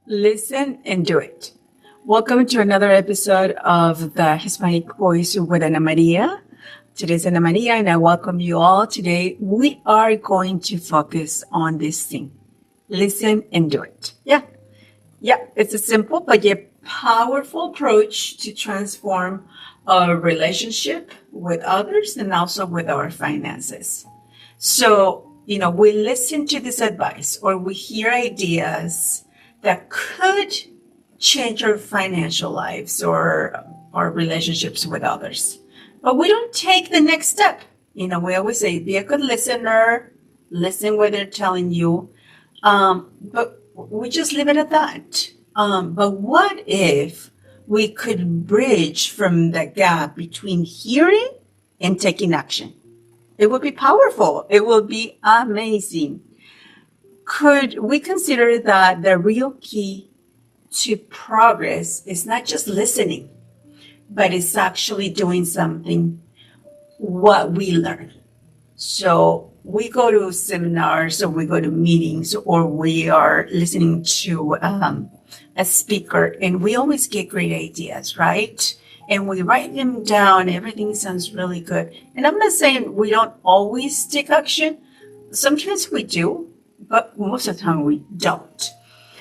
Listen and do it. Welcome to another episode of the Hispanic Voice with Ana Maria. Today's Ana Maria, and I welcome you all. Today, we are going to focus on this thing. Listen and do it. Yeah, it's a simple but yet powerful approach to transform our relationship with others and also with our finances. So, we listen to this advice or we hear ideas that could change our financial lives or our relationships with others. But we don't take the next step. We always say, be a good listener, listen what they're telling you. But we just leave it at that. But what if we could bridge from the gap between hearing and taking action? It would be powerful. It will be amazing. Could we consider that the real key to progress is not just listening, but it's actually doing something what we learn? So we go to seminars or we go to meetings or we are listening to a speaker and we always get great ideas, right? And we write them down. Everything sounds really good. And I'm not saying we don't always take action. Sometimes we do, but most of the time we don't.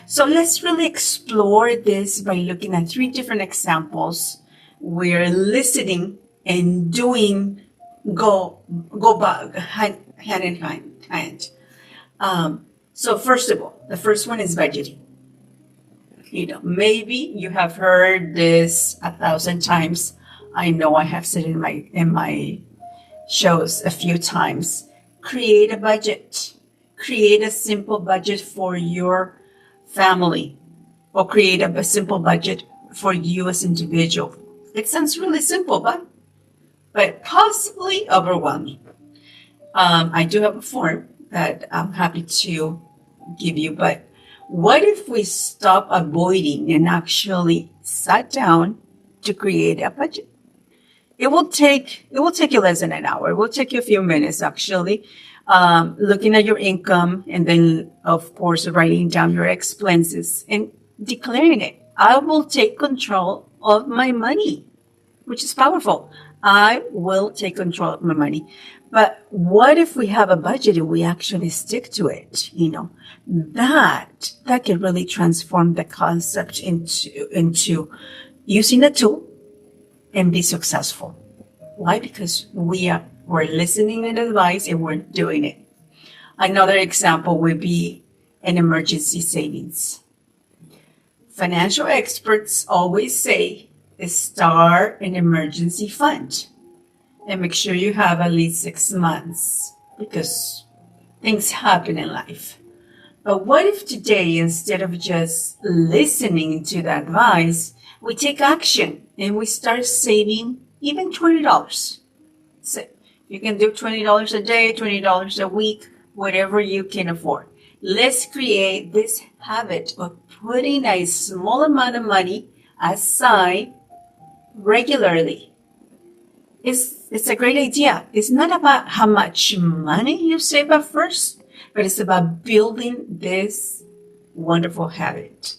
So let's really explore this by looking at 3 different examples where listening and doing go bug hand in hand. So first of all, the first one is budgeting. Maybe you have heard this 1,000 times. I know I have said it in my shows a few times. Create a budget. Create a simple budget for your family, or create a simple budget for you as individual. It sounds really simple, but possibly overwhelming. I do have a form that I'm happy to give you, but what if we stop avoiding and actually sat down to create a budget? It will take you less than an hour. It will take you a few minutes actually. Looking at your income and then of course writing down your expenses and declaring it. I will take control of my money, which is powerful. I will take control of my money. But what if we have a budget and we actually stick to it? That can really transform the concept into using a tool and be successful. Why? Because we're listening and advice and we're doing it. Another example would be an emergency savings. Financial experts always say start an emergency fund and make sure you have at least 6 months because things happen in life. But what if today, instead of just listening to the advice, we take action and we start saving even $20? So you can do $20 a day, $20 a week, whatever you can afford. Let's create this habit of putting a small amount of money aside regularly. It's a great idea. It's not about how much money you save at first, but it's about building this wonderful habit.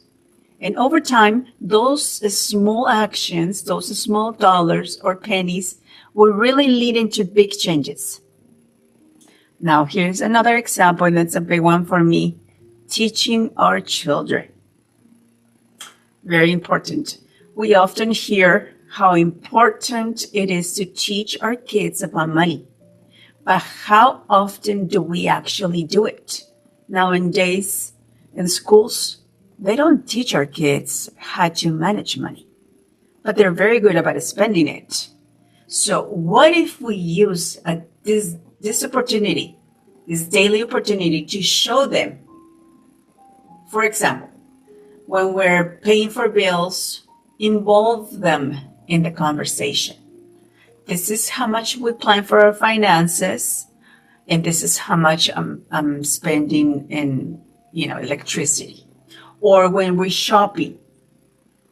And over time, those small actions, those small dollars or pennies will really lead into big changes. Now, here's another example, and that's a big one for me. Teaching our children. Very important. We often hear how important it is to teach our kids about money. But how often do we actually do it? Nowadays, in schools, they don't teach our kids how to manage money, but they're very good about spending it. So what if we use this opportunity, this daily opportunity to show them, for example, when we're paying for bills, involve them in the conversation. This is how much we plan for our finances, and this is how much I'm spending in, electricity. Or when we're shopping,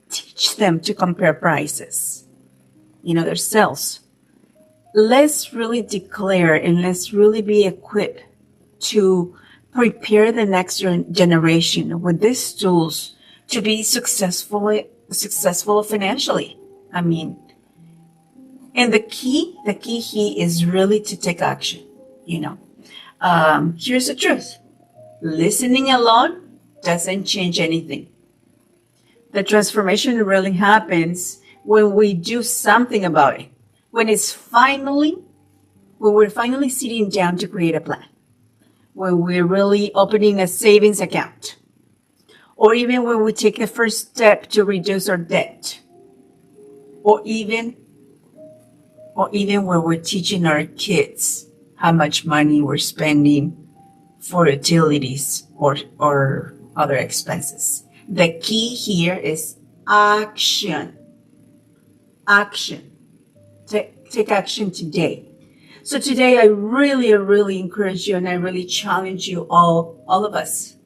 teach them to compare prices, their sales. Let's really declare and let's really be equipped to prepare the next generation with these tools to be successful financially. I mean, and the key here is really to take action. You know, here's the truth. Listening alone doesn't change anything. The transformation really happens when we do something about it. When we're finally sitting down to create a plan. When we're really opening a savings account. Or even when we take a first step to reduce our debt. Or even when we're teaching our kids how much money we're spending for utilities or other expenses. The key here is action. Action. Take action today. So today I really encourage you and I really challenge you all of us.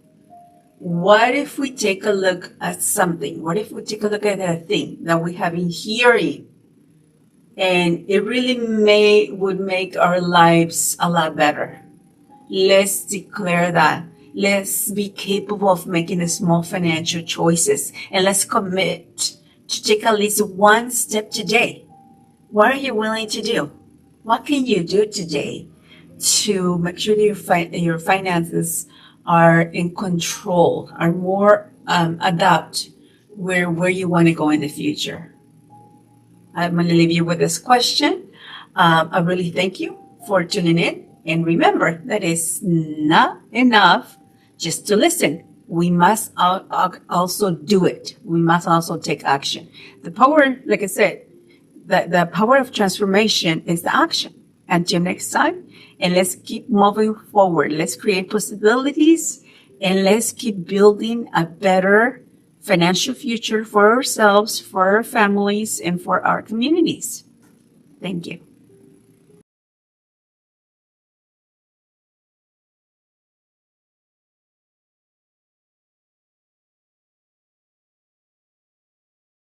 What if we take a look at something? What if we take a look at a thing that we have been hearing? And it really would make our lives a lot better. Let's declare that. Let's be capable of making small financial choices. And let's commit to take at least one step today. What are you willing to do? What can you do today to make sure that your finances are in control, are more adapt where you want to go in the future? I'm going to leave you with this question. I really thank you for tuning in. And remember, that is not enough just to listen. We must also do it. We must also take action. The power, like I said, the power of transformation is the action. Until next time, and let's keep moving forward. Let's create possibilities, and let's keep building a better financial future for ourselves, for our families, and for our communities. Thank you.